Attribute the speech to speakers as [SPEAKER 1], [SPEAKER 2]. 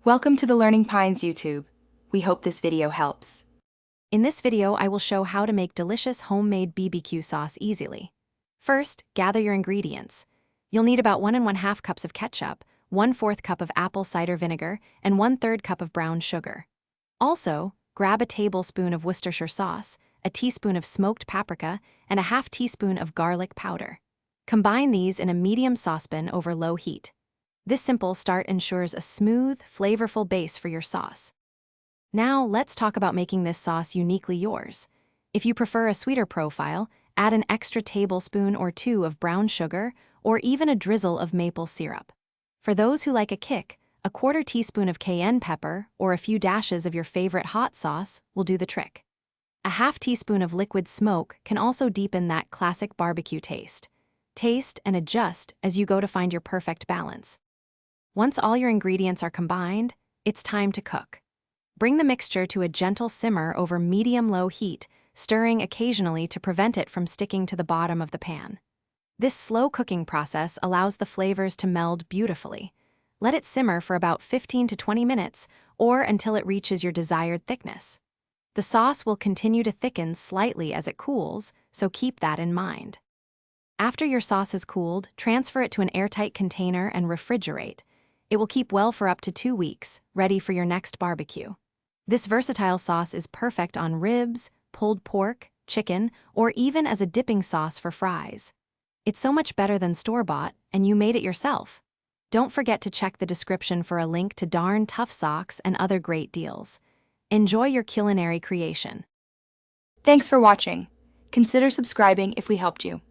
[SPEAKER 1] Welcome to the Learning Pines YouTube. We hope this video helps.
[SPEAKER 2] In this video, I will show how to make delicious homemade BBQ sauce easily. First, gather your ingredients. You'll need about 1 1/2 cups of ketchup, 1/4 cup of apple cider vinegar, and 1/3 cup of brown sugar. Also, grab a tablespoon of Worcestershire sauce, a teaspoon of smoked paprika, and a 1/2 teaspoon of garlic powder. Combine these in a medium saucepan over low heat. This simple start ensures a smooth, flavorful base for your sauce. Now, let's talk about making this sauce uniquely yours. If you prefer a sweeter profile, add an extra tablespoon or 2 of brown sugar or even a drizzle of maple syrup. For those who like a kick, a 1/4 teaspoon of cayenne pepper or a few dashes of your favorite hot sauce will do the trick. A 1/2 teaspoon of liquid smoke can also deepen that classic barbecue taste. Taste and adjust as you go to find your perfect balance. Once all your ingredients are combined, it's time to cook. Bring the mixture to a gentle simmer over medium-low heat, stirring occasionally to prevent it from sticking to the bottom of the pan. This slow cooking process allows the flavors to meld beautifully. Let it simmer for about 15 to 20 minutes or until it reaches your desired thickness. The sauce will continue to thicken slightly as it cools, so keep that in mind. After your sauce has cooled, transfer it to an airtight container and refrigerate. It will keep well for up to 2 weeks, ready for your next barbecue. This versatile sauce is perfect on ribs, pulled pork, chicken, or even as a dipping sauce for fries. It's so much better than store-bought, and you made it yourself. Don't forget to check the description for a link to Darn Tough Socks and other great deals. Enjoy your culinary creation.
[SPEAKER 1] Thanks for watching. Consider subscribing if we helped you.